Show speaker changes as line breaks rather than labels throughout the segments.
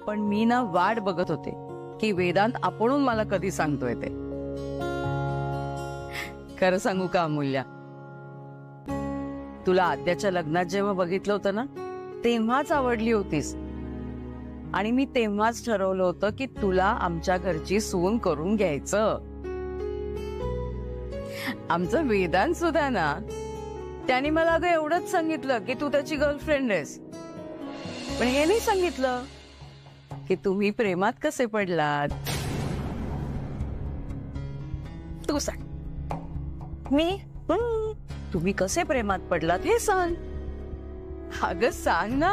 पण मी ना वाट बघत होते की वेदांत आपणून मला कधी सांगतोय ते. खरं सांगू का अमूल्या, तुला आद्याच्या लग्नात जेव्हा बघितलं होतं ना तेव्हाच आवडली होतीस. आणि मी तेव्हाच ठरवलं होतं की तुला आमच्या घरची सून करून घ्यायचं. आमचं वेदांत सुद्धा ना त्याने मला अगं एवढंच सांगितलं की तू त्याची गर्लफ्रेंड आहेस, पण हे नाही सांगितलं की तुम्ही प्रेमात कसे पडलात. तू सांग.
मी
तुम्ही कसे प्रेमात पडलात हे सांग. अगं सांग ना.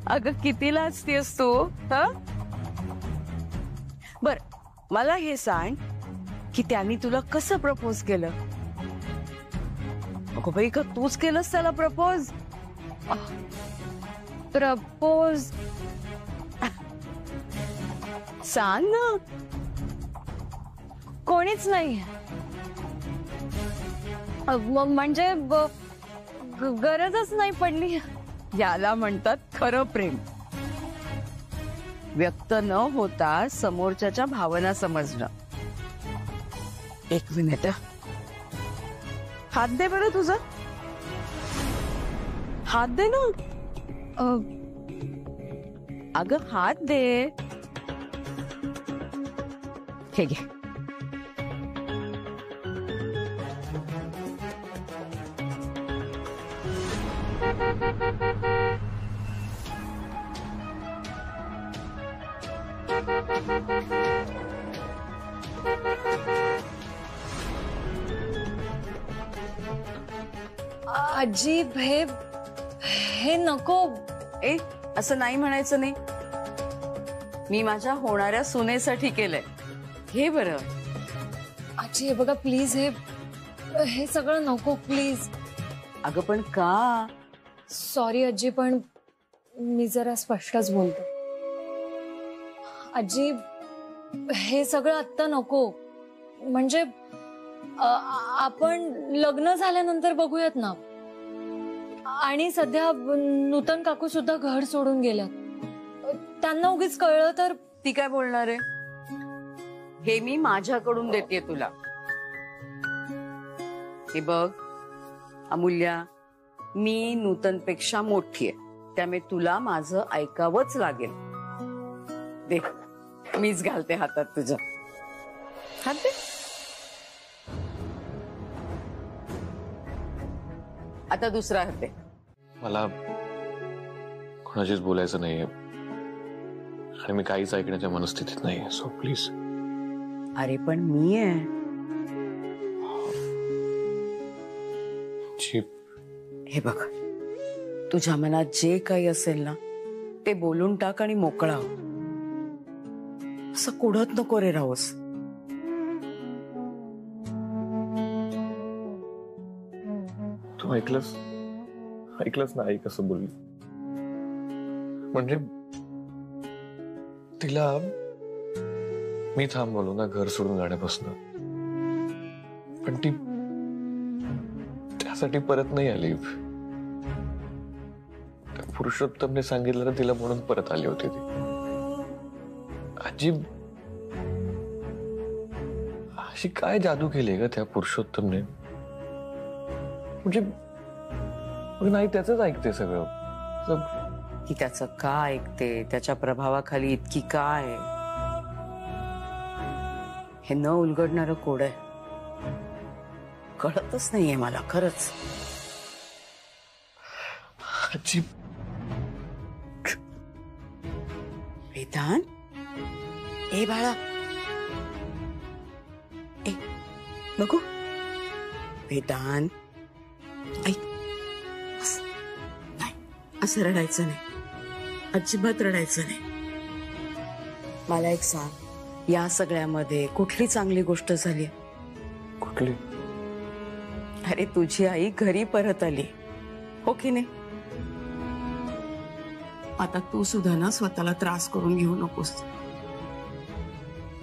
अगं किती लाजतीस तू. बर मला हे सांग की त्यांनी तुला कसं प्रपोज केलं. अगं बाई का तूच केलंस त्याला प्रपोज.
प्रपोज
सांग ना.
कोणीच नाही. म्हणजे गरजच नाही पडली.
याला म्हणतात खरं प्रेम. व्यक्त न होता समोरच्याच्या भावना समजणं. एक मिनिट, हात दे बरं तुझा. हात दे ना. अगं हात दे. हे घे.
आजी हे नको.
ए असं नाही म्हणायचं नाही. मी माझ्या होणाऱ्या सुनेसाठी केलंय. हे बरं.
आजी हे बघा प्लीज, हे सगळं नको प्लीज.
अगं पण का.
सॉरी आजी, पण मी जरा स्पष्टच बोलतो. आजी हे सगळं आत्ता नको. म्हणजे आपण लग्न झाल्यानंतर बघूयात ना. आणि सध्या नूतन काकू सुद्धा घर सोडून गेल्यात. त्यांना उगीच कळलं तर.
ती काय बोलणार आहे. हे मी माझ्याकडून देते तुला. हे बघ अमूल्या, मी नूतनपेक्षा मोठी आहे, त्यामुळे तुला माझं ऐकावंच लागेल. दे, मीच घालते हातात तुझ्या. हात दे. आता दुसरा हात दे.
मला कोणाशीच बोलायचं नाहीये आणि मी काहीच ऐकण्याच्या मनस्थितीत नाहीये. So please.
अरे पण मी आहे. हे बघ, तुझ्या मनात जे काही असेल ना ते बोलून टाक आणि मोकळा हो. असं कुढत नको रे राहूस.
तू ऐकलंस ना आई कसं बोलली. म्हणजे तिला मी थांबवलो ना घर सोडून जाण्यापासून, पण ती त्यासाठी परत नाही आली. पुरुषोत्तमने सांगितलं तिला म्हणून परत आली होती ती. आजी अशी काय जादू केली का त्या पुरुषोत्तमने. म्हणजे नाही त्याच ऐकते सगळं.
ती त्याचं का ऐकते, त्याच्या प्रभावाखाली इतकी काय. हे न उलगडणारं कोड आहे. कळतच नाहीये मला खरंच.
आजी
वेदांत, ए बाळा, ए बघू. वेदांत ऐक. नाही असं रडायचं नाही. अजिबात रडायचं नाही. मला एक सांग, या सगळ्यामध्ये कुठली चांगली गोष्ट झाली.
कुठली.
अरे तुझी आई घरी परत आली, हो की नाही. आता तू सुद्धा ना स्वतःला त्रास करून घेऊ नकोस.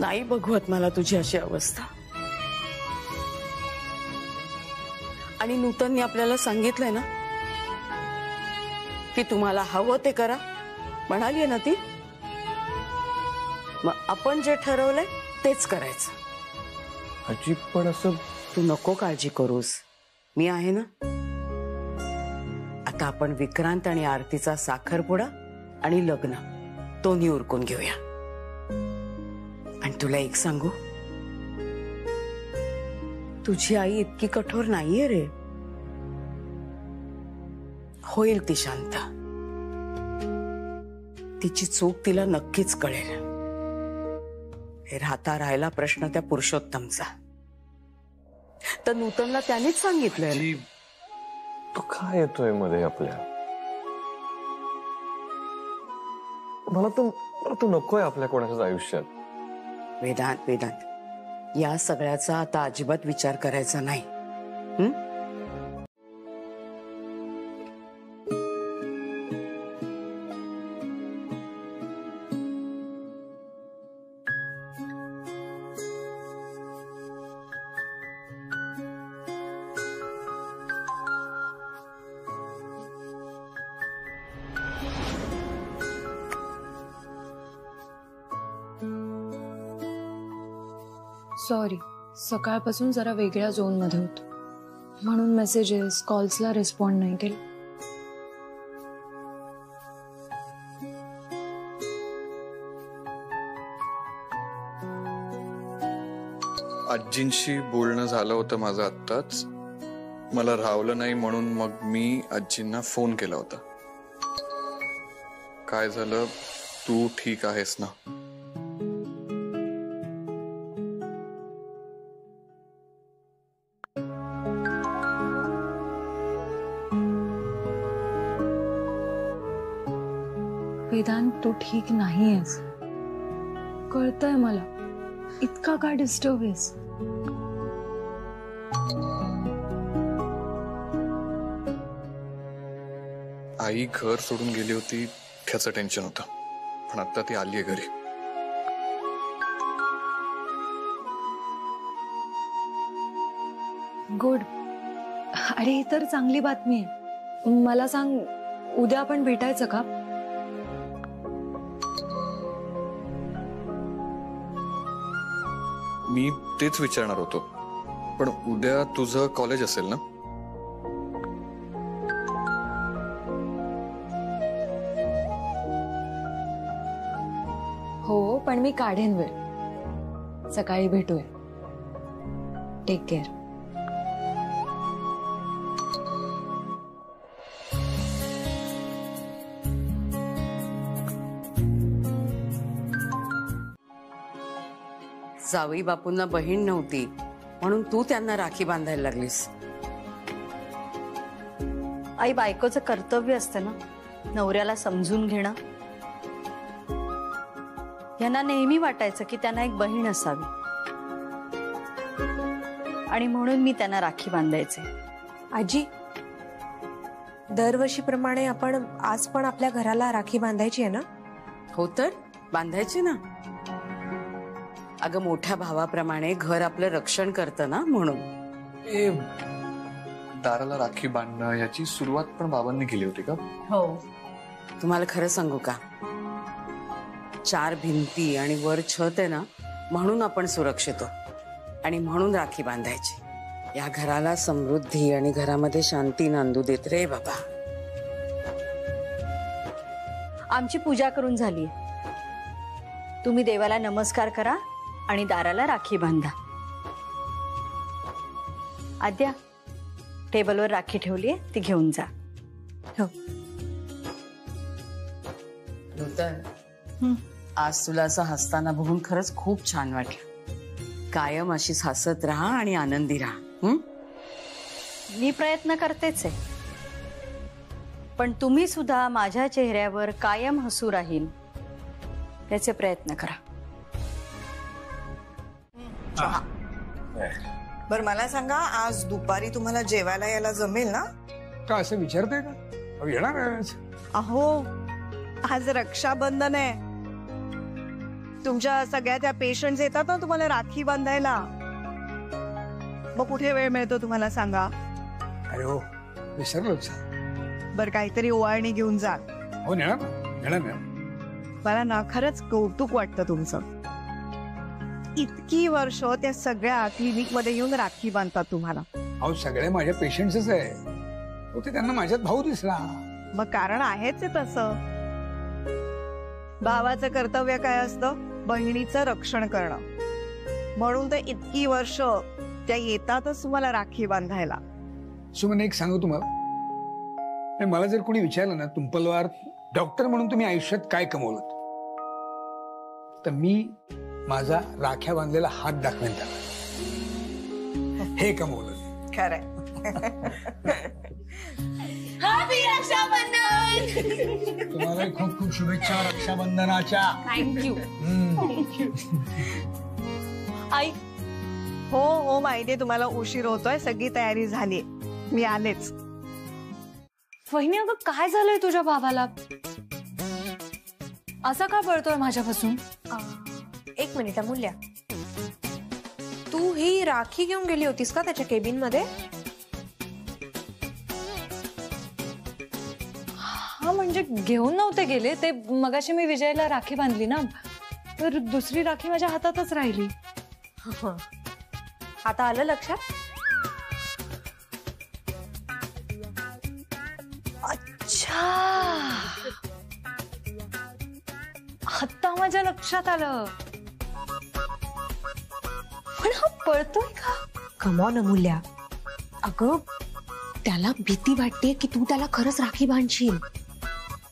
नाही बघवत मला तुझी अशी अवस्था. आणि नूतनने आपल्याला सांगितलंय ना की तुम्हाला हवं ते करा, म्हणाली ना ती. मग आपण जे ठरवलंय तेच करायचं.
आजी पण असं
तू नको काळजी करूस, मी आहे ना. आता आपण विक्रांत आणि आरतीचा साखरपुडा आणि लग्न दोन्ही उरकून घेऊया. आणि तुला एक सांगू, तुझी आई इतकी कठोर नाहीये रे. होईल ती शांत. तिची चूक तिला नक्कीच कळेल. हे राहिला प्रश्न त्या पुरुषोत्तमचा. तर नूतनला त्यानेच सांगितलंय.
आजी, तू काय येतोय मध्ये आपल्या? मला तू नकोय आपल्या कोणाच्याच आयुष्यात.
वेदांत, या सगळ्याचा आता अजिबात विचार करायचा नाही.
सॉरी, सकाळपासून जरा वेगळ्या झोन मध्ये होतो म्हणून मेसेजेस कॉल्सला रिस्पॉन्ड नाही केलं.
आजींशी बोलणं झालं होतं माझं आत्ताच. मला राहवलं नाही म्हणून मग मी आजींना फोन केला होता. काय झालं, तू ठीक आहेस ना?
वेदांत, तू ठीक नाहीयेस, कळतंय मला. इतका का डिस्टर्ब आहेस?
आई घर सोडून गेली होती त्याचं टेन्शन होतं, पण आता ती आलीये घरी.
गुड. अरे ही तर चांगली बातमी आहे. मला सांग, उद्या आपण भेटायचं का?
मी तेच विचारणार होतो, पण उद्या तुझं कॉलेज असेल ना?
हो, पण मी काढेन वेळ. सकाळी भेटूया. Take care.
जावई बापूंना बहीण नव्हती म्हणून तू त्यांना राखी बांधायला लागलीस.
आई, बायकोचं कर्तव्य असतं ना नवऱ्याला समजून घेणं. यांना नेहमी वाटायचं की त्यांना एक बहीण असावी आणि म्हणून मी त्यांना राखी बांधायचे.
आजी, दरवर्षीप्रमाणे आपण आज पण आपल्या घराला राखी बांधायची आहे ना?
हो तर बांधायची ना. अगं, मोठ्या भावाप्रमाणे घर आपलं रक्षण करतं ना, म्हणून.
दाराला राखी बांधणं याची सुरुवात पण बाबांनी केली होती का?
हो.
तुम्हाला खरं सांगू का, 4 भिंती आणि वर छत आहे ना, म्हणून आपण सुरक्षित आहोत आणि म्हणून राखी बांधायची. या घराला समृद्धी आणि घरामध्ये शांती नांदू देत रे बाबा.
आमची पूजा करून झाली. तुम्ही देवाला नमस्कार करा आणि दाराला राखी बांधा. आद्या, टेबलवर राखी ठेवलीये, ती घेऊन जा.
हो.
नूतन, आज तुला असं हसताना बघून खरंच खूप छान वाटलं. कायम अशीच हसत राहा आणि आनंदी राहा.
मी प्रयत्न करतेच आहे, पण तुम्ही सुद्धा माझ्या चेहऱ्यावर कायम हसू राहील याचे प्रयत्न करा.
बर, मला सांगा, आज दुपारी तुम्हाला जेवायला यायला जमेल ना?
का असं विचारते का? अहो, येणार आहेच.
अहो, आज रक्षाबंधन आहे. तुमच्या सगळ्या त्या पेशंट्स येतात ना तुम्हाला राखी बांधायला. मग कुठे वेळ मिळतो तुम्हाला सांगा?
अरे हो, विसरलोच.
बर, काहीतरी ओवाळणी घेऊन जा.
हो, नेणार ना, नेणार ना.
मला ना खरंच कौतुक वाटतं तुमचं. इतकी वर्ष त्या सगळ्या क्लिनिक मध्ये येऊन राखी बांधतात तुम्हाला.
अहो सगळे माझ्या पेशंट्सच आहे. हो ते त्यांना माझ्यात भाऊ दिसला.
मग कारण आहेच आहे तसं. भावाचं कर्तव्य काय असतं? बहिणीचं रक्षण करणं. म्हणून तर इतकी वर्ष त्या येतातच तुम्हाला राखी बांधायला.
सुमन एक सांगू तुम्हाला, मला जर कोणी विचारलं ना तुंपलवार डॉक्टर म्हणून तुम्ही आयुष्यात काय कमवलं, तर मी माझा राख्या बांधलेला हात दाखवेन त्याला. हे कमवलं
खरंय.
तुम्हाला खूप खूप शुभेच्छा रक्षाबंधनाच्या.
थँक्यू. आई
हो हो माहितीये तुम्हाला उशीर होतोय. सगळी तयारी झाली. मी आलेच.
वहिनी अगं काय झालंय तुझ्या भावाला? असा का पळतोय माझ्यापासून?
एक मिनिट अमूल्या, तू ही राखी घेऊन गेली होतीस का त्याच्या केबिन मध्ये?
हा म्हणजे घेऊन नव्हते गेले ते. मगाशी मी विजयला राखी बांधली ना, तर दुसरी राखी माझ्या हातातच राहिली.
आता आलं लक्षात?
अच्छा, आता माझ्या लक्षात आलं. पण हा पळतोय का?
कम ऑन अमूल्या, अगं त्याला भीती वाटते की तू त्याला खरंच राखी बांधशील.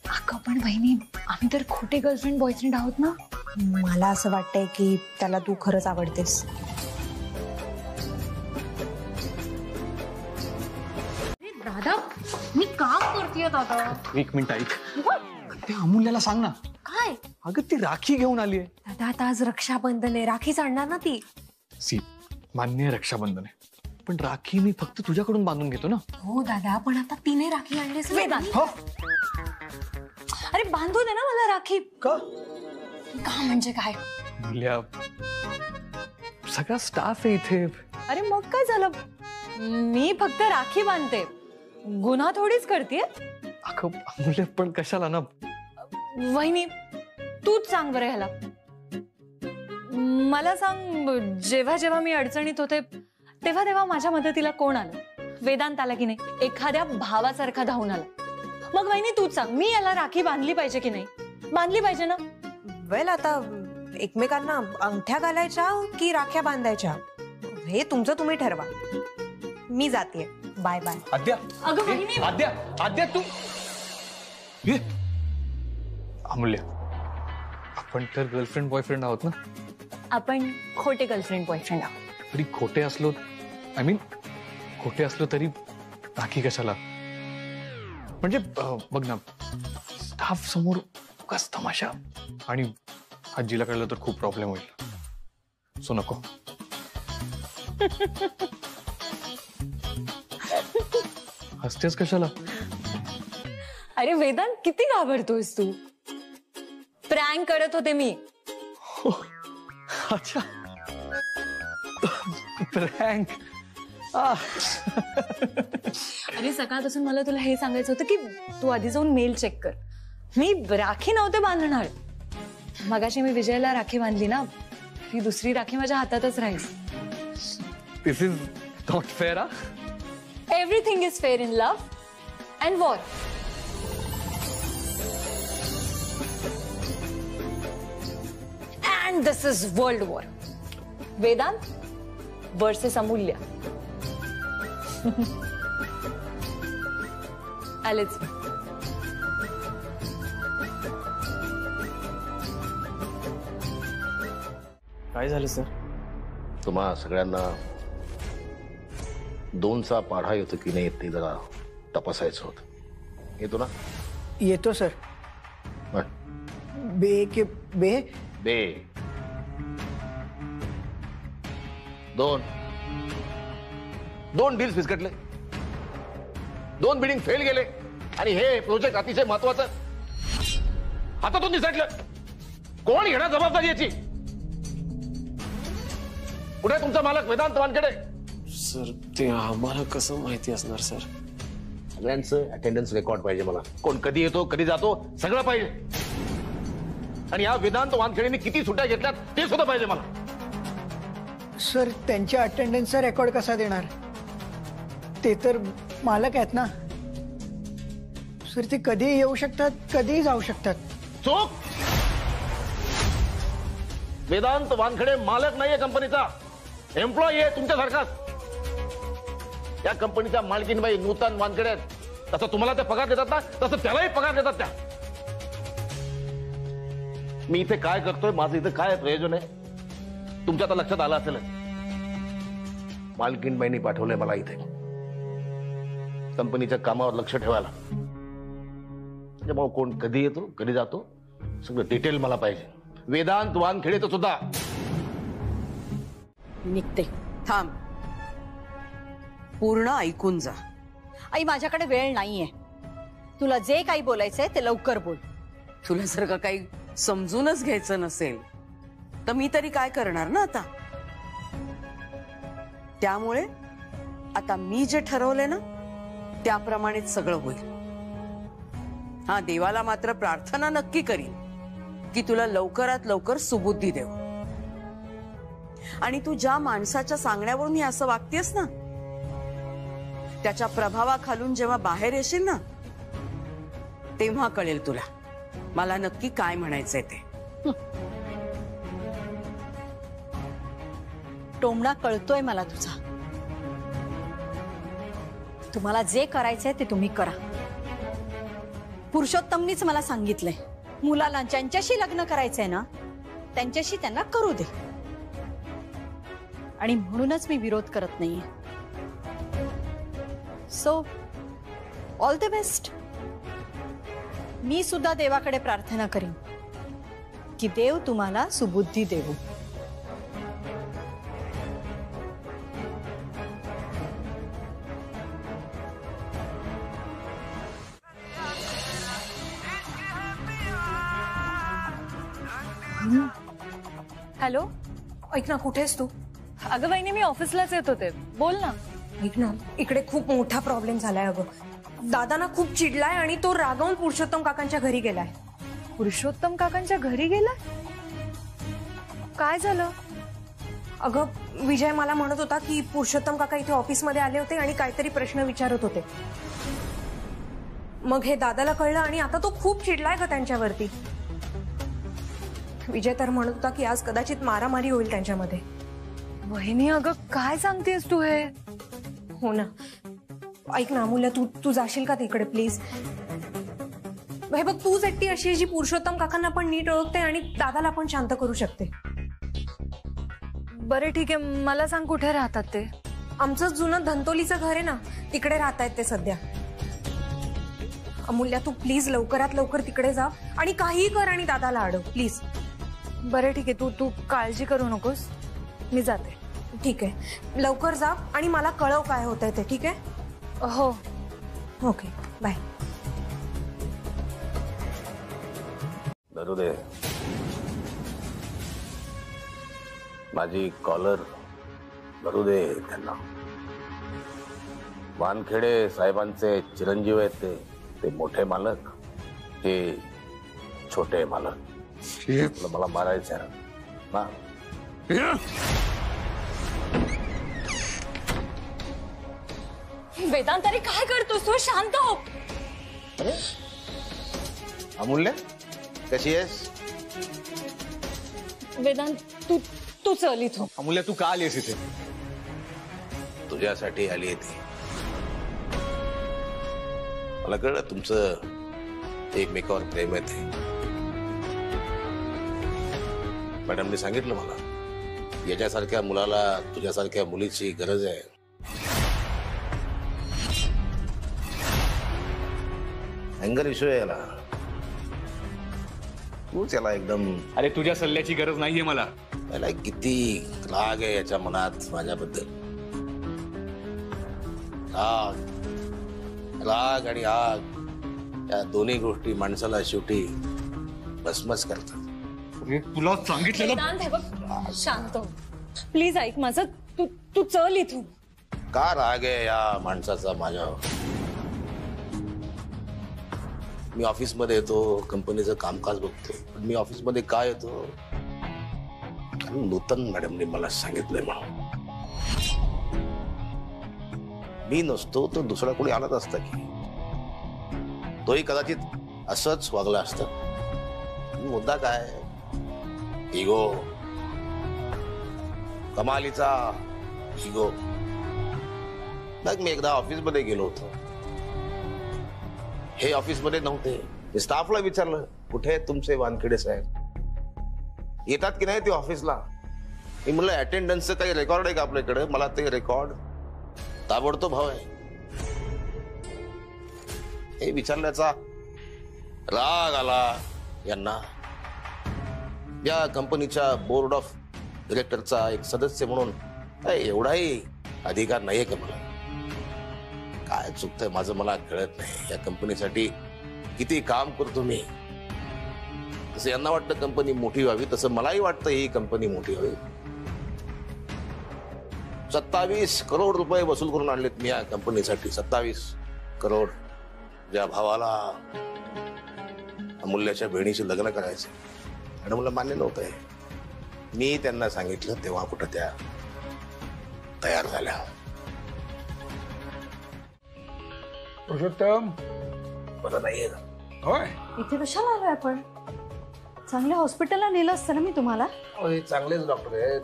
अगं पण बहिणी, आम्ही तर खोटे गर्लफ्रेंड बॉयफ्रेंड आहोत ना.
मला असं वाटतंय की त्याला तू खरंच आवडतेस.
दादा मी काम करतेय दादा.
एक मिनिट ऐक, त्या अमूल्याला सांग ना.
काय?
अगं ती राखी घेऊन आली आहे.
दादा आता आज रक्षाबंधन आहे, राखीच आणणार ना ती.
सी मान्य आहे रक्षाबंधन आहे, पण राखी मी फक्त तुझ्याकडून बांधून घेतो ना.
हो दादा, पण आता तिने राखी आणलीस ना.
वेदांत, अरे बांधू दे ना मला राखी.
का
म्हणजे काय?
अमूल्या, सगळा स्टाफ आहे इथे.
अरे मग काय झालं? मी फक्त राखी बांधते, गुन्हा थोडीच करते.
अगं अमूल्या, पण कशाला ना.
वहिनी तूच सांग बरं ह्याला. मला सांग, जेव्हा जेव्हा मी अडचणीत होते तेव्हा तेव्हा माझ्या मदतीला कोण आलं? वेदांत आला की नाही? एखाद्या भावासारखा धावून आला. मग वहिनी तूच सांग, मी याला राखी बांधली पाहिजे की नाही? बांधली पाहिजे ना.
वेल आता एकमेकांना अंगठ्या घालायच्या की राख्या बांधायच्या हे तुमचं तुम्ही ठरवा. मी जाते. Bye bye.
आद्या,
अगं वहिनी,
आद्या, आद्या तू ये. अमूल्या, आपण तर गर्लफ्रेंड बॉयफ्रेंड आहोत ना.
आपण खोटे गर्लफ्रेंड बॉयफ्रेंड आहोत.
तरी खोटे असलो, आय मीन खोटे असलो तरी राखी कशाला? म्हणजे बघ ना, स्टाफ समोर उगाच तमाशा, आणि आजीला कळलं तर खूप प्रॉब्लेम होईल. सो नको. हसतेस कशाला?
अरे वेदांत, किती घाबरतोयस तू? प्रँक करत होते मी.
अच्छा, प्रँक.
अरे सकाळपासून मला तुला हे सांगायचं होतं की तू आधी जाऊन मेल चेक कर. मी राखी नव्हते बांधणार. मगाशी मी विजयला राखी बांधली ना, ती दुसरी राखी माझ्या हातातच राहील.
This is not fair.
Everything is fair in love and war. And this is world war. Vedant versus Amulya. आलेच.
काय झालं सर?
तुम्हा सगळ्यांना 2चा पाढा येतो की नाही ते जरा तपासायचं होतं. येतो ना?
येतो सर. बे के बे
बे 2 डील्स फिसकटले, 2 बिडिंग फेल गेले, आणि हे प्रोजेक्ट अतिशय महत्वाचं हातातून निसटलं. कोण घेणार जबाबदारी याची? कुठे तुमचा मालक वेदांत वानखेडे?
सर ते आम्हाला कसं माहिती असणार सर?
सगळ्यांचं अटेंडन्स रेकॉर्ड पाहिजे मला. कोण कधी येतो, कधी जातो, सगळं पाहिजे. आणि या वेदांत वानखेडेंनी किती सुट्ट्या घेतल्यात ते सुद्धा पाहिजे मला.
सर त्यांच्या अटेंडन्सचा रेकॉर्ड कसा देणार? ते तर मालक आहेत ना सर. ते कधीही येऊ शकतात, कधीही जाऊ शकतात.
चूक. वेदांत वानखेडे मालक नाहीये कंपनीचा, एम्प्लॉई आहे तुमच्यासारखाच. या कंपनीच्या मालकीनबाई नूतन वानखेडे आहेत. तसं तुम्हाला ते पगार देतात ना, तसं त्यालाही पगार देतात त्या. मी इथे काय करतोय, माझं इथे काय प्रयोजन आहे, तुमच्या आता लक्षात आलं असेल. मालकीनबाईंनी पाठवलंय मला इथे कंपनीच्या कामावर लक्ष ठेवायला. भाऊ कोण कधी येतो कधी जातो सगळं डिटेल मला पाहिजे. वेदांत वानखेडेचं सुद्धा.
निघते. थांब, पूर्ण ऐकून जा.
आई माझ्याकडे वेळ नाहीये. तुला जे काही बोलायचंय ते लवकर बोल.
तुला जर का काही समजूनच घ्यायचं नसेल तर मी तरी काय करणार ना आता. त्यामुळे आता मी जे ठरवले ना त्याप्रमाणेच सगळं होईल. हा, देवाला मात्र प्रार्थना नक्की करीन की तुला लवकरात लवकर सुबुद्धी देव. आणि तू ज्या माणसाच्या सांगण्यावरून ही असं वागतेस ना त्याच्या प्रभावाखालून जेव्हा बाहेर येशील ना तेव्हा कळेल तुला मला नक्की काय म्हणायचंय ते.
टोमणा कळतोय मला तुझा. तुम्हाला जे करायचंय ते तुम्ही करा. पुरुषोत्तमनीच मला सांगितलंय मुलाला ज्यांच्याशी लग्न करायचंय ना त्यांच्याशी त्यांना करू दे. आणि म्हणूनच मी विरोध करत नाहीये. So all the best. मी सुद्धा देवाकडे प्रार्थना करीन की देव तुम्हाला सुबुद्धी देवो.
हॅलो.
ऐक ना, कुठेस तू?
अगं वहिनी मी ऑफिसलाच येत होते. बोल ना.
ऐक ना, इकडे खूप मोठा प्रॉब्लेम झालाय अगं. दादा ना खूप चिडलाय आणि तो रागावून पुरुषोत्तम काकांच्या घरी गेलाय.
पुरुषोत्तम काकांच्या घरी गेलाय? काय झालं?
अगं विजय मला म्हणत होता की पुरुषोत्तम काका इथे ऑफिसमध्ये आले होते आणि काहीतरी प्रश्न विचारत होते. मग हे दादाला कळलं आणि आता तो खूप चिडलाय ग त्यांच्यावरती. विजय तर म्हणत होता की आज कदाचित मारामारी होईल त्यांच्यामध्ये.
वहिनी अगं काय सांगतेस तू हे?
हो ना. ऐक ना अमूल्य, तू जाशील का तिकडे प्लीज? हे बघ, तूच एकटी अशी जी पुरुषोत्तम काकांना पण नीट ओळखते आणि दादाला पण शांत करू शकते.
बरं ठीक आहे, मला सांग कुठे राहतात ते?
आमचं जुनं धंतोलीचं घर आहे ना, तिकडे राहतायत ते सध्या. अमूल्य तू प्लीज लवकरात लवकर तिकडे जा आणि काहीही कर आणि दादाला अडव प्लीज.
बरं ठीक आहे, तू काळजी करू नकोस, मी जाते.
ठीक आहे, लवकर जा आणि मला कळव काय होतंय ते. ठीक आहे?
हो.
Okay, bye.
धरू दे माझी कॉलर, धरू दे त्यांना. वानखेडे साहेबांचे चिरंजीव आहेत ते मोठे मालक, हे छोटे मालक. मला मारायचं आहे ना.
वेदांत अरे काय करतोस तू? शांत हो.
अमूल्य कशी आहेस?
वेदांत तू चल इथून.
अमूल्य तू का आलीस इथे?
तुझ्यासाठी आली आहे ती. मला कळलं तुमचं एकमेकावर प्रेम आहे ते. मॅडमने सांगितलं मला याच्यासारख्या मुलाला तुझ्यासारख्या मुलीची गरज आहे. अँगर इश्यू आहे याला. तूच याला एकदम.
अरे तुझ्या सल्ल्याची गरज नाहीये मला.
याला किती राग आहे याच्या मनात माझ्याबद्दल. राग आणि आग या दोन्ही गोष्टी माणसाला शेवटी भस्मच करतात.
तुला सांगितलेलं.
वेदांत हे बघ, शांत हो प्लीज, ऐक माझं. तू चल इथून.
का राग आहे या माणसाचा माझ्यावर? मी ऑफिसमध्ये येतो, कंपनीचं कामकाज बघतो. पण मी ऑफिसमध्ये का येतो? कारण नूतन मॅडमने मला सांगितलंय म्हणून. मी नसतो तर दुसरा कोणी आलाच असता की, तोही कदाचित असंच वागला असतं. मुद्दा काय? इगो, कमालीचा इगो. मग मी एकदा ऑफिसमध्ये गेलो होतो. हे ऑफिसमध्ये नव्हते. मी स्टाफला विचारलं, कुठे आहेत तुमचे वानखेडे साहेब? येतात की नाही ते ऑफिसला? मी म्हणलं अटेंडन्सचं काही रेकॉर्ड आहे का आपल्याकडे? मला ते रेकॉर्ड ताबडतोब हवंय. हे विचारल्याचा राग आला यांना. या कंपनीच्या बोर्ड ऑफ डिरेक्टरचा एक सदस्य म्हणून एवढाही अधिकार नाहीये का मला? काय चुकतंय माझं मला कळत नाही. या कंपनीसाठी किती काम करतो मी. तसं यांना वाटतं कंपनी मोठी व्हावी, तसं मलाही वाटतं ही कंपनी मोठी व्हावी. 27 करोड रुपये वसूल करून आणलेत मी या कंपनीसाठी. 27 करोड. ज्या भावाला अमूल्याच्या बहिणीशी लग्न करायचं आणि मला मान्य नव्हतंय. मी त्यांना सांगितलं तेव्हा कुठं त्या तयार झाल्या.
पुरुषोत्तम
बरं नाहीये.
होय,
इथे कशाला आलोय आपण? चांगल्या हॉस्पिटलला नेलं असतं ना मी तुम्हाला.
हे चांगलेच डॉक्टर आहेत.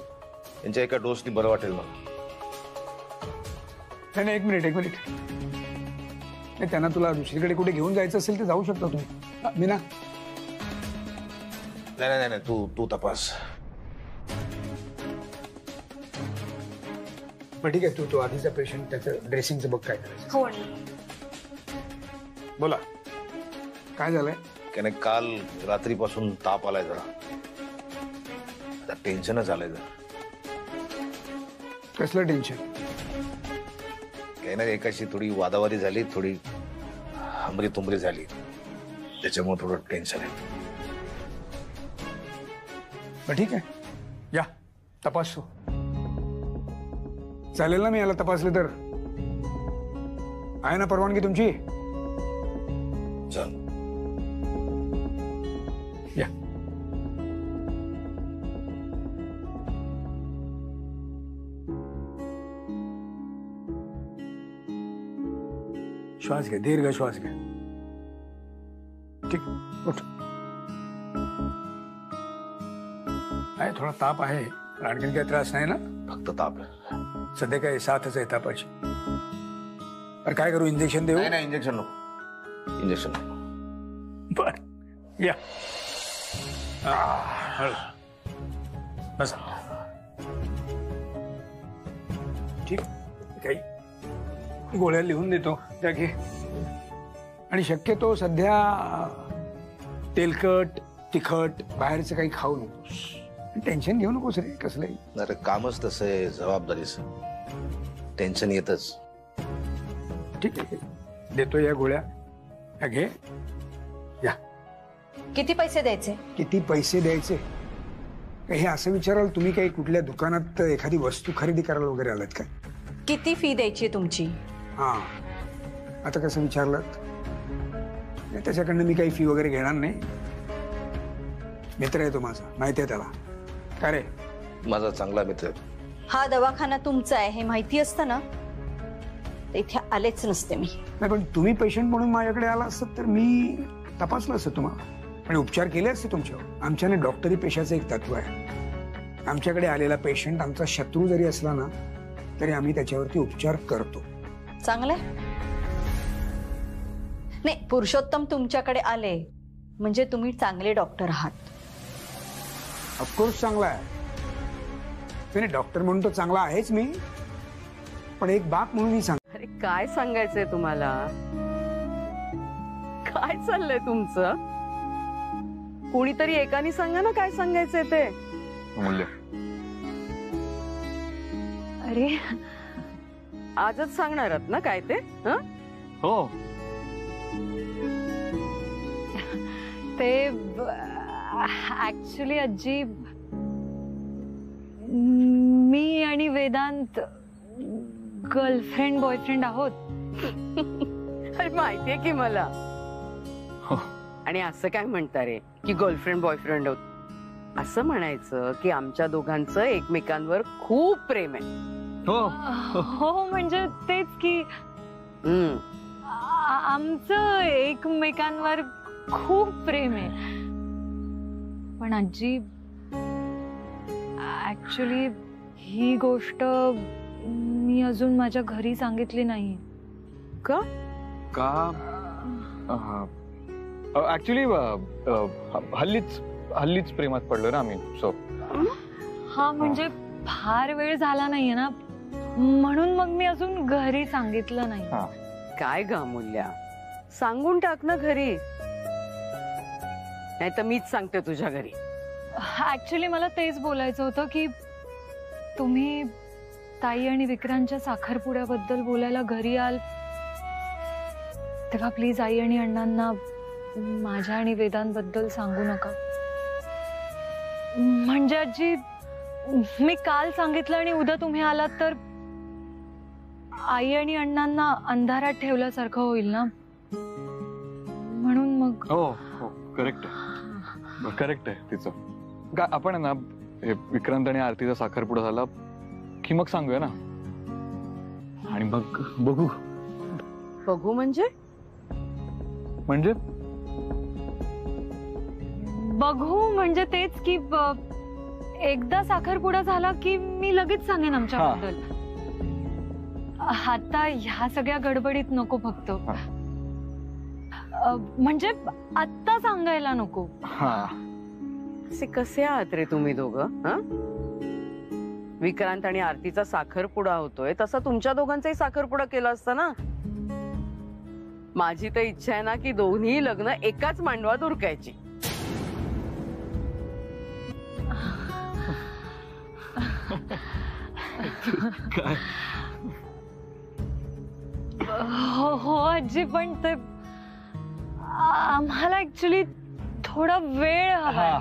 त्यांच्या एका डोसनी बरं वाटेल मग.
नाही, एक मिनिट. नाही, त्यांना तुला दुसरीकडे कुठे घेऊन जायचं असेल तर जाऊ शकता तुम्ही. मीना,
नाही, तू तपास.
बरं ठीक आहे. तू आधीचा पेशंट त्याचं ड्रेसिंगचं बघ काय करायचं.
हो.
बोला, काय झालंय?
त्याने काल रात्रीपासून ताप आलाय जरा. टेन्शनच आलंय जरा.
कसलं टेन्शन?
काही नाही, एकाशी थोडी वादावादी झाली, थोडी हमरी तुमरी झाली, त्याच्यामुळे थोडं टेन्शन आहे.
बरं ठीक आहे, या तपासतो. चालेल ना? मी याला तपासले तर आहे ना परवानगी तुमची?
चल
या. श्वास घ्या, दीर्घ श्वास घ्या. ठीक, उठ. आहे थोडा ताप आहे, आणखीन काही त्रास नाही ना?
फक्त ताप.
सध्या काय 7च आहे तापाची. तर काय करू, इंजेक्शन देऊ?
नाही, इंजेक्शन नको. इंजेक्शन नको.
बर, या. बस. ठीक, काही गोळ्या लिहून देतो त्या घे. आणि शक्यतो सध्या तेलकट तिखट बाहेरचं काही खाऊ नकोस. टेन्शन घेऊ नकोस रे कसलंही.
अरे कामच तसं आहे, जबाबदारीच टेन्शन येतच.
ठीक आहे, देतो या गोळ्या. ह्या घे. या.
किती पैसे द्यायचे?
किती पैसे द्यायचे? हे असं विचाराल तुम्ही? काही कुठल्या दुकानात एखादी वस्तू खरेदी करायला वगैरे आलात का?
किती फी द्यायची तुमची?
हा, आता कसं विचारलं? त्याच्याकडनं मी काही फी वगैरे घेणार नाही. मित्र आहे तो माझा, माहिती आहे त्याला. का रे?
माझा चांगला मित्र.
हा दवाखाना तुमचा आहे हे माहिती असतं ना, इथे आलेच नसते मी.
नाही, पण तुम्ही पेशंट म्हणून माझ्याकडे आला असत तर मी तपासलं असतं तुम्हाला आणि उपचार केले असते तुमच्यावर. आमच्याने डॉक्टरी पेशाचं एक तत्व आहे. आमच्याकडे आलेला पेशंट आमचा शत्रू जरी असला ना तरी आम्ही त्याच्यावरती उपचार करतो.
चांगलंय. नाही, पुरुषोत्तम तुमच्याकडे आले म्हणजे तुम्ही चांगले डॉक्टर आहात.
ऑफकोर्स चांगला आहे. नाही, डॉक्टर म्हणून तो चांगला आहेच मी, पण एक बाप म्हणून सांग.
अरे काय सांगायचंय तुम्हाला? काय चाललंय तुमचं? कोणीतरी एकाने सांगा ना काय सांगायचंय ते.
अमूल्य,
अरे आजच सांगणार आहात ना काय ते?
हो.
ते ऍक्च्युली आजी, मी आणि वेदांत गर्लफ्रेंड बॉयफ्रेंड आहोत.
अरे माहितीये की मला.
हो.
आणि असं काय म्हणता रे की गर्लफ्रेंड बॉयफ्रेंड होत? असं म्हणायचं की आमच्या दोघांचं एकमेकांवर खूप प्रेम आहे.
हो म्हणजे तेच की आमचं एकमेकांवर खूप प्रेम आहे. पण आजी ऍक्च्युली ही गोष्ट मी अजून माझ्या घरी सांगितली नाही.
का?
ऍक्च्युली हल्लीच प्रेमात पडलो ना आम्ही. सो
हा म्हणजे फार वेळ झाला नाहीये ना, म्हणून मग मी अजून घरी सांगितलं नाही.
काय ग अमूल्या, सांगून टाक ना घरी, नाही तर मीच सांगते तुझ्या घरी.
ऍक्च्युली मला तेच बोलायचं होतं की तुम्ही ताई आणि विक्रांतच्या साखरपुड्याबद्दल बोलायला घरी आल तेव्हा प्लीज आई आणि अण्णांना माझ्या आणि वेदांबद्दल सांगू नका. म्हणजे आजी मी काल सांगितलं आणि उद्या तुम्ही आलात तर आई आणि अण्णांना अंधारात ठेवल्यासारखं होईल ना, म्हणून मग.
हो हो करेक्ट आहे तिचं. का आपण ना हे विक्रांत आणि आरतीचा साखरपुडा झाला की मग सांगूया ना, आणि मग बघू
म्हणजे
बघू म्हणजे तेच की एकदा साखरपुडा झाला की मी लगेच सांगेन आमच्याबद्दल. आता ह्या सगळ्या गडबडीत नको फक्त, म्हणजे आत्ता सांगायला नको.
असे कसे आहात रे तुम्ही दोघं? विक्रांत आणि आरतीचा साखरपुडा होतोय तसा तुमच्या दोघांचाही साखरपुडा केला असता ना. माझी तर इच्छा आहे ना की दोन्ही लग्न एकाच मांडवात उरकायची.
हो आजी, पण ते आम्हाला ऍक्च्युली थोडा वेळ हवा.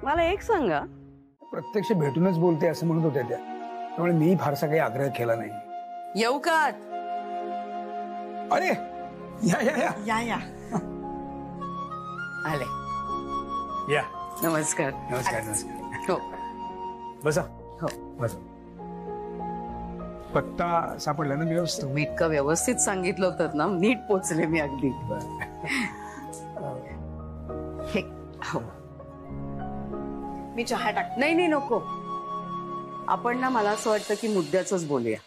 मला एक सांगा,
प्रत्यक्ष भेटूनच बोलते असं म्हणत होत्या त्या, त्यामुळे मी फारसा काही आग्रह केला नाही.
येऊ का?
अरे या या या
या या
आले.
या
नमस्कार.
नमस्कार नमस्कार.
हो
बसा.
हो
बसा. पत्ता सापडला ना व्यवस्थित?
तुम्ही इतकं व्यवस्थित सांगितलं होतं ना, नीट पोचले मी अगदी. हे हो,
मी चहा टाक.
नाही नको. आपण ना, मला असं वाटतं की मुद्द्याच बोलूया.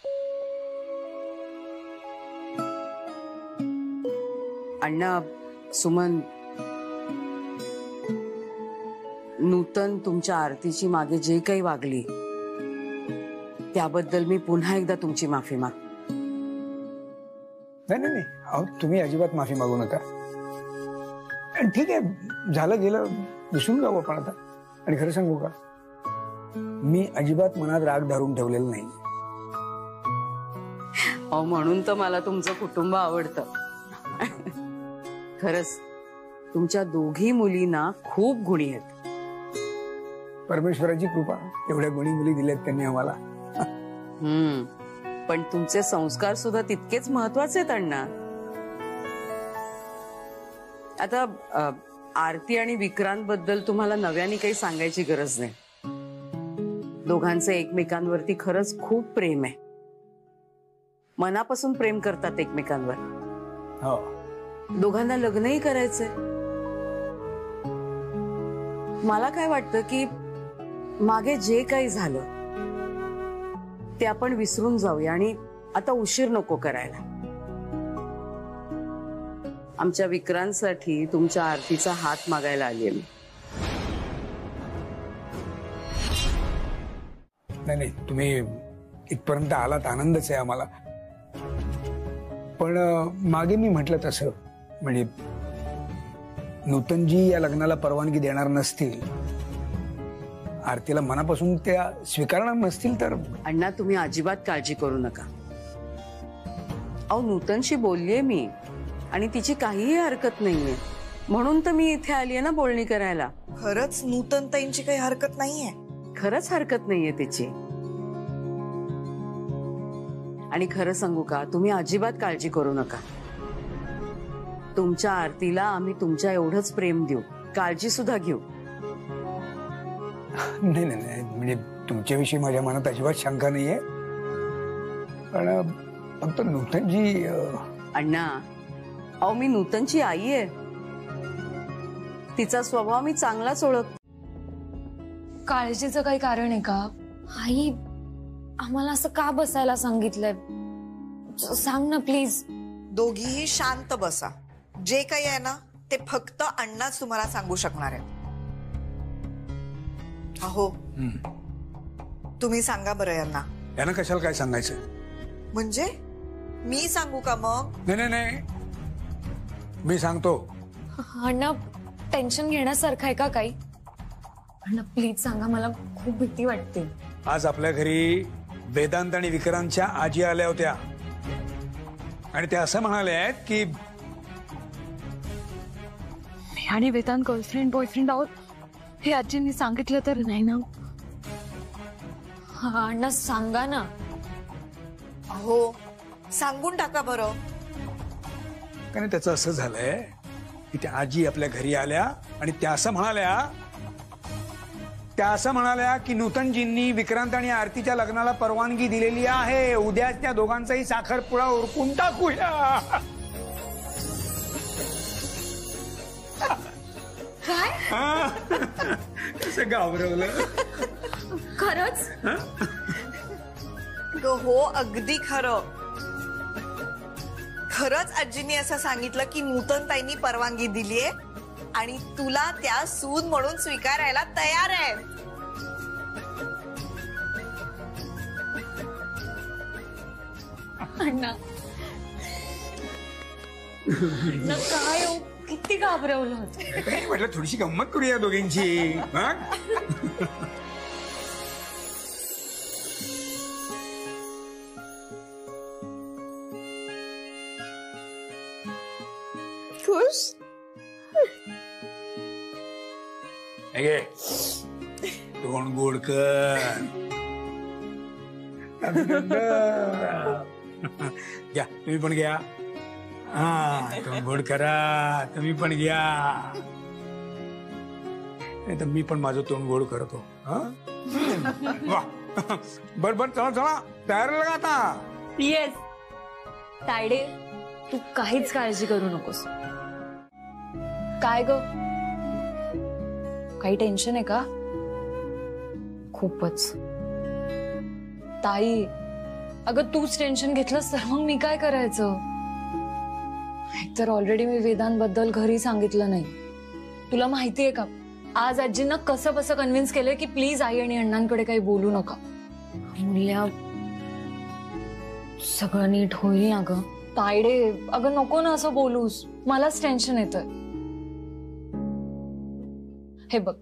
अण्णा, सुमन, नूतन तुमच्या आरतीची मागे जे काही वागली त्याबद्दल मी पुन्हा एकदा तुमची माफी माग.
नाही अहो, तुम्ही अजिबात माफी मागू नका. ठीक आहे, झालं गेलं, विसरून जाऊ आपण आता. आणि खरं सांगू का, मी अजिबात मनात राग धरून ठेवलेला नाही.
अहो, म्हणून तर मला तुमचं कुटुंब आवडतं. खरंच तुमच्या दोघी मुलींना खूप गुणी आहेत.
परमेश्वराची कृपा, एवढ्या गुणी मुली दिल्यात त्यांनी आम्हाला.
पण तुमचे संस्कार सुद्धा तितकेच महत्वाचे आहेत अण्णा. आता आरती आणि विक्रांत बद्दल तुम्हाला नव्याने काही सांगायची गरज नाही. दोघांचे एकमेकांवरती खरंच खूप प्रेम आहे. मनापासून प्रेम करतात एकमेकांवर.
हो,
दोघांना लग्नही करायचंय. मला काय वाटतं की मागे जे काही झालं ते आपण विसरून जाऊया आणि आता उशीर नको करायला. आमच्या विक्रांतसाठी तुमच्या आरतीचा हात मागायला आलीये मी.
नाही, तुम्ही इथपर्यंत आलात, आनंदच आहे आम्हाला. पण मागे मी म्हटलं तसं, म्हणजे नूतनजी या लग्नाला परवानगी देणार नसतील, आरतीला मनापासून त्या स्वीकारणार नसतील तर.
अण्णा, तुम्ही अजिबात काळजी करू नका. अहो, नूतनशी बोललीये मी आणि तिची काहीही हरकत नाहीये, म्हणून तर मी इथे आलीये ना बोलणी करायला.
खरंच नूतन ताईंची काही हरकत नाहीये?
खरंच हरकत नाहीये तिची. आणि खरं सांगू का, तुम्ही अजिबात काळजी करू नका. तुमच्या आरतीला आम्ही तुमच्या एवढंच प्रेम देऊ, काळजी सुद्धा घेऊ.
नाही नाही नाही, म्हणजे तुमच्याविषयी माझ्या मनात अजिबात शंका नाहीये. पण फक्त नूतनजी
अण्णा, अहो मी नूतनची आई आहे. तिचा स्वभाव मी चांगलाच ओळख.
काळजीचं काही कारण आहे का? आई आम्हाला असं का बसायला सांगितलंय? सांग ना प्लीज.
दोघीही शांत बसा. जे काही आहे ना ते फक्त अण्णाच तुम्हाला सांगू शकणार आहे. अहो तुम्ही सांगा बरं यांना.
यांना कशाला काय सांगायचं?
म्हणजे मी सांगू का मग?
नाही नाही नाही, मी सांगतो.
अण्णा टेन्शन घेण्यासारखं आहे का काही? अण्णा प्लीज सांगा, मला खूप भीती वाटते.
आज आपल्या घरी वेदांत आणि विक्रांतच्या आजी आल्या होत्या आणि त्या असं म्हणाले आहेत की
आणि वेदांत गर्लफ्रेंड बॉयफ्रेंड आहोत हे आजींनी सांगितलं तर नाही ना? हा अण्णा सांगा ना.
अहो सांगून टाका बरं.
कारण त्याचं असं झालंय की त्या आजी आपल्या घरी आल्या आणि त्या असं म्हणाल्या की नूतनजींनी विक्रांत आणि आरतीच्या लग्नाला परवानगी दिलेली आहे. उद्याच त्या दोघांचाही साखरपुडा उरकून टाकूया.
काय?
कसं घाबरवलं.
खरंच?
हो अगदी खरं. खरंच आजींनी असं सांगितलं की नूतनताईंनी परवानगी दिलीये आणि तुला त्या सून म्हणून स्वीकारायला तयार आहे.
अण्णा काय हो, किती घाबरवलं होतं.
म्हटलं थोडीशी गंमत करूया दोघींची.
खुश?
तोंड गोड कर. घ्या तुम्ही पण घ्या. हा तोंड गोड करा. तुम्ही पण घ्या. नाही तर मी पण माझं तोंड गोड करतो. वा बर बर, चला चला तयार लगा आता.
येस तायडे, तू काहीच काळजी करू नकोस. काय ग, काही टेन्शन आहे का? खूपच. ताई अगं तूच टेन्शन घेतलंस तर मग मी काय करायचं? एकतर ऑलरेडी मी वेदांबद्दल घरी सांगितलं नाही. तुला माहितीये का आज आजींना कसं बसं कन्व्हिन्स केलंय की प्लीज आई आणि अण्णांकडे काही बोलू नका. मुल्या सगळं नीट होईल ना ग? तायडे अगं नको ना असं बोलूस, मलाच टेन्शन येतंय. हे बघ,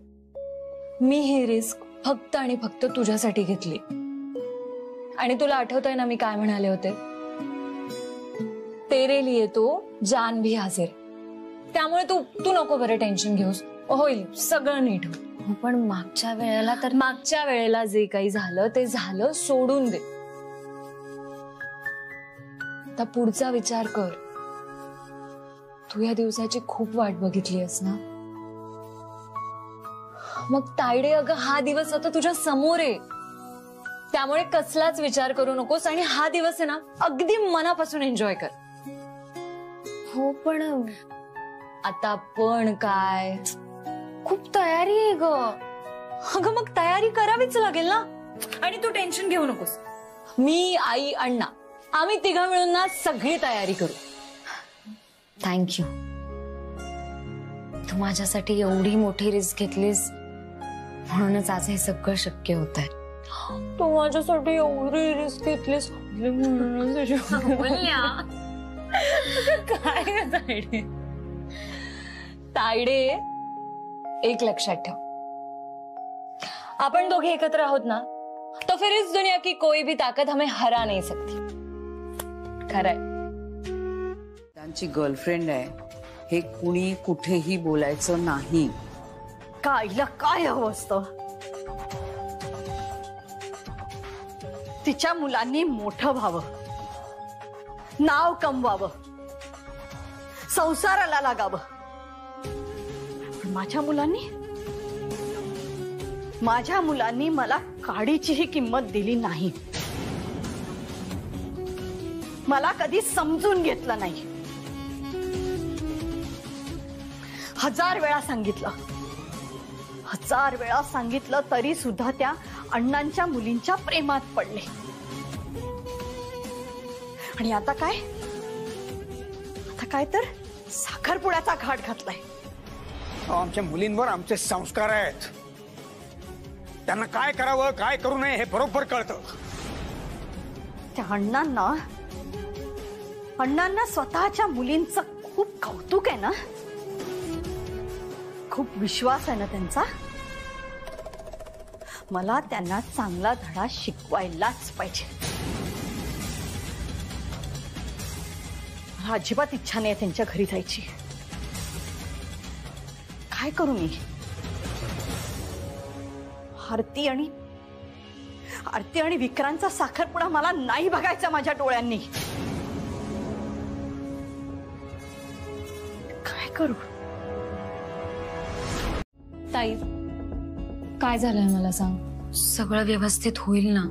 मी ही रिस्क फक्त आणि फक्त तुझ्यासाठी घेतली. आणि तुला आठवतंय ना मी काय म्हणाले होते? तेरे लिए तो जान भी हाजिर. त्यामुळे तू नको बरं टेन्शन घेऊस. होईल सगळं नीट होईल. पण मागच्या वेळेला जे काही झालं ते झालं, सोडून दे. आता पुढचा विचार कर. तू या दिवसाची खूप वाट बघितली आहेस ना? मग तायडे अगं हा दिवस आता तुझ्या समोर आहे. त्यामुळे कसलाच विचार करू नकोस आणि हा दिवस आहे ना अगदी मनापासून एन्जॉय कर. हो पण आता पण काय, खूप तयारी आहे ग. अगं मग तयारी करावीच लागेल ना. आणि तू टेन्शन घेऊ नकोस. मी आई अण्णा आम्ही तिघं मिळून ना सगळी तयारी करू. थँक्यू. तू माझ्यासाठी एवढी मोठी रिस्क घेतलीस म्हणूनच आज हे सगळं शक्य होत आहे. तू माझ्यासाठी एवढी रिस्क घेतलीस काय तायडे. तायडे एक लक्षात ठेव, आपण दोघे एकत्र आहोत ना तो फिर इस दुनिया की कोई भी ताकत हमें हरा नहीं सकती. खरंय.
त्यांची गर्लफ्रेंड आहे हे कुणी कुठेही बोलायचं नाही.
कायला काय हवं असतं? तिच्या मुलांनी मोठं व्हावं, नाव कमवावं. संसाराला लागावं. पण माझ्या मुलांनी मला काडीचीही किंमत दिली नाही. मला कधी समजून घेतलं नाही. 1000 वेळा सांगितलं तरी सुद्धा त्या अण्णांच्या मुलींच्या प्रेमात पडले. आणि आता काय तर साखरपुड्याचा घाट घातलाय.
आमच्या मुलींवर आमचे संस्कार आहेत. त्यांना काय करावं काय करू नये हे बरोबर कळतं.
त्या अण्णांना स्वतःच्या मुलींचं खूप कौतुक आहे ना, खूप विश्वास आहे ना त्यांचा. मला त्यांना चांगला धडा शिकवायलाच पाहिजे. मला अजिबात इच्छा नाही त्यांच्या घरी जायची. काय करू मी? आरती आणि विक्रांतचा साखरपुडा मला नाही बघायचा माझ्या डोळ्यांनी. काय करू?
ताई, काय झालंय मला सांग.
सगळं व्यवस्थित होईल ना.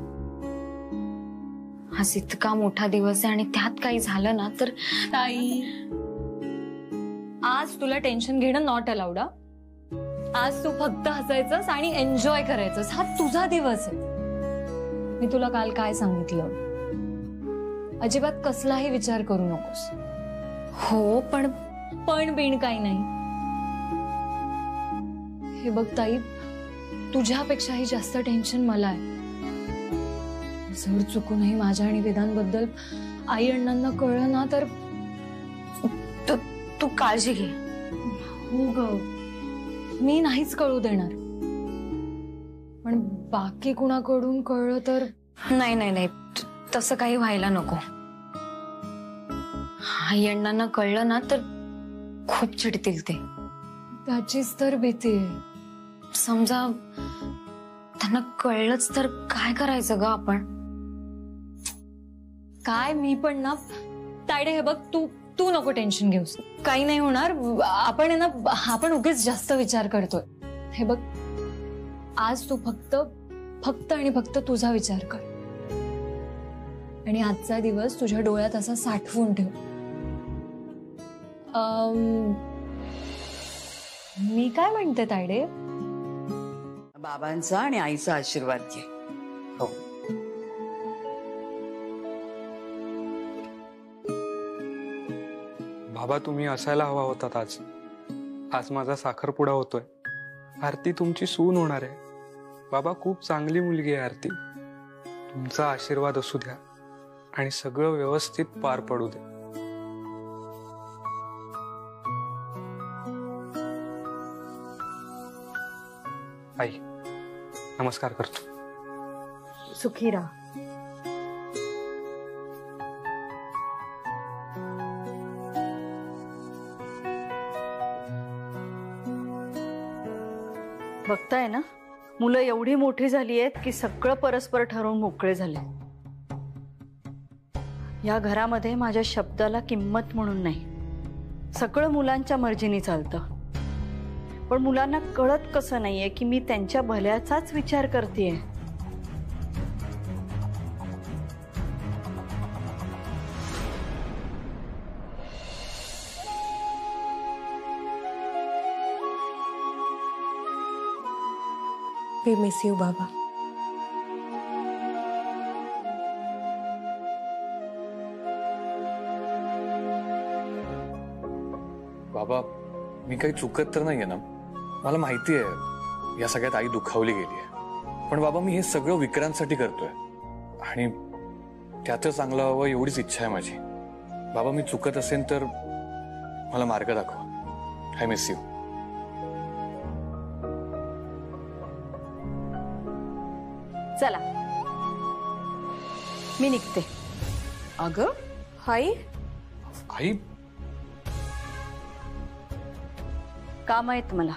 आज इतका मोठा दिवस आहे आणि त्यात काही झालं ना तर.
ताई, आज तुला टेन्शन घेणं नॉट अलाउड. आज तू फक्त हसायचंस आणि एन्जॉय करायचंस. हा तुझा दिवस आहे. मी तुला काल काय सांगितलं, अजिबात कसलाही विचार करू नकोस.
हो, पण
बिण काही नाही. हे बघ ताई, तुझ्यापेक्षाही जास्त टेन्शन मला आहे. जर चुकूनही माझ्या आणि वेदांबद्दल आई अण्णांना कळलं ना तर.
तू काळजी घे.
हो ग, मी नाहीच कळू देणार. पण बाकी कुणाकडून कळलं तर.
नाही, तसं काही व्हायला नको. आई अण्णांना कळलं ना तर खूप चिडतील ते.
त्याचीच तर भीती आहे.
समजा त्यांना कळलंच तर काय करायचं ग आपण?
काय मी पण ना तायडे, हे बघ, तू नको टेन्शन घेऊस. काही नाही होणार. आपण उगीच जास्त विचार करतोय. हे बघ, आज तू फक्त आणि फक्त तुझा विचार कर. आणि आजचा दिवस तुझ्या डोळ्यात असा साठवून ठेव. मी काय म्हणते तायडे,
बाबांचा आणि आईचा आशीर्वाद घे. हो.
बाबा, तुम्ही असायला हवा होतात आज. आज माझा साखरपुडा होतोय. आरती तुमची सून होणार आहे. बाबा, खूप चांगली मुलगी आहे आरती. तुमचा आशीर्वाद असू द्या आणि सगळं व्यवस्थित पार पडू दे. आई, नमस्कार करतो.
सुखी राहा. बघताय ना, मुलं एवढी मोठी झाली आहेत की सगळं परस्पर ठरवून मोकळे झाले. या घरामध्ये माझ्या शब्दाला किंमत म्हणून नाही. सगळं मुलांच्या मर्जीने चालतं. पण मुलांना कळत कसं नाहीये की मी त्यांच्या भल्याचाच विचार करतेय.
We miss you, बाबा.
बाबा, मी काही चुकत तर नाहीये ना? मला माहिती आहे या सगळ्यात आई दुखावली गेली आहे. पण बाबा, मी हे सगळं विक्रांतसाठी करतोय आणि त्यातच चांगलं व्हावं एवढीच इच्छा आहे माझी. बाबा, मी चुकत असेल तर मला मार्ग दाखवा. I miss you.
चला, मी निघते.
अगं
हाई,
आई,
काम आहेत मला,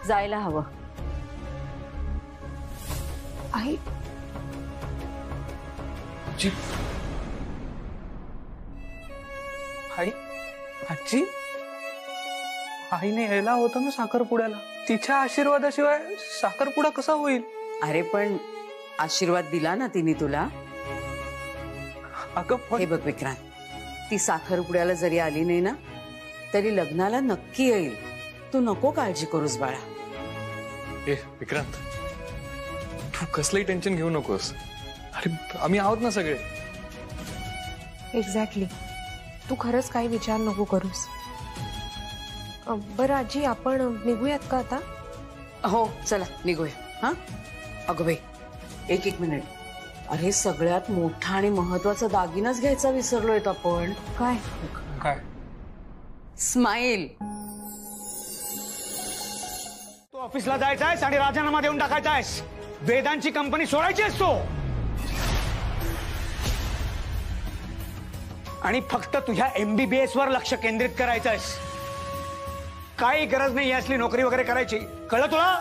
जायला हवं.
आई,
आई, आजी, आईने यायला होतं ना साखरपुड्याला, तिच्या आशीर्वादाशिवाय साखरपुडा कसा होईल?
अरे पण आशीर्वाद दिला ना तिने तुला. हे बघ विक्रांत, ती साखरपुड्याला जरी आली नाही ना तरी लग्नाला नक्की येईल. तू नको काळजी करूस बाळा.
ए विक्रांत, तू कसलंही टेन्शन घेऊ नकोस. अरे आम्ही आहोत ना सगळे.
एक्झॅक्टली. तू खरंच काही विचार नको करूस. बरं आजी, आपण निघूयात का आता?
हो चला निघूया. हा अगं बाई, एक मिनिट. अरे सगळ्यात मोठा आणि महत्वाचा दागिनाच घ्यायचा विसरलोय आपण.
काय?
काय?
स्माईल.
तू ऑफिसला जायचा आहेस आणि राजीनामा देऊन टाकायचा आहेस. वेदांची कंपनी सोडायची असतो आणि फक्त तुझ्या MBBS वर लक्ष केंद्रित करायचं आहेस. काही गरज नाही असली नोकरी वगैरे करायची, कळलं तुला?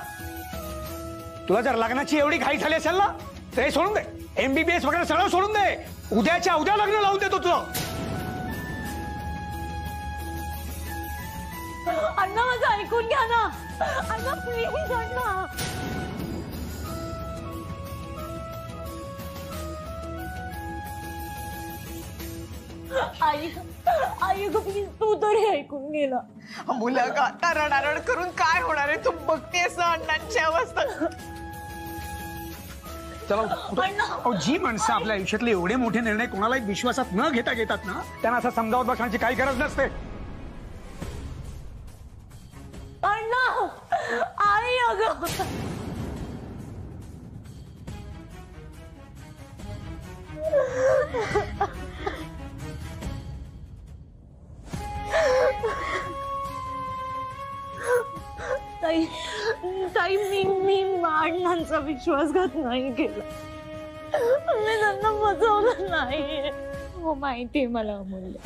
तुला जर लग्नाची एवढी घाई झाली असेल ना तर हे सोडून दे. MBBS वगैरे सगळं सोडून दे. उद्याच्या उद्या लग्न लावून देतो तुला.
अण्णा माझं ऐकून घ्या ना. अण्णा प्लीज अण्णा. आई आई गं प्लीज तू तरी ऐकून घे ना.
मुलं आता रडारड करून काय होणार आहे? तू बघतेस ना अण्णांची अवस्था.
चला, जी माणसं आपल्या आयुष्यातले एवढे मोठे निर्णय कोणालाही विश्वासात न घेता घेतात ना, त्यांना असं समजावत बसण्याची काही गरज नसते.
अण्णा, आई अगं. ताई ताई, मी अण्णांचा विश्वासघात नाही केला. मी त्यांना फसवलं नाही. हो माहितीये मला अमूल्य.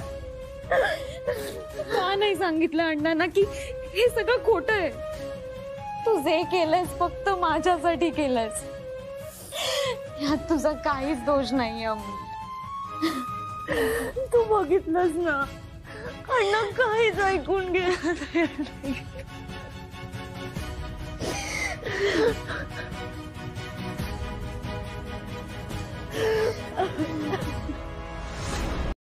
का नाही सांगितलं अण्णांना की हे सगळं खोटं आहे? तू जे केलंयस फक्त माझ्यासाठी केलंयस. यात तुझा काहीच दोष नाहीये अमूल्य. तू बघितलंस ना, अण्णा काहीच ऐकून घे.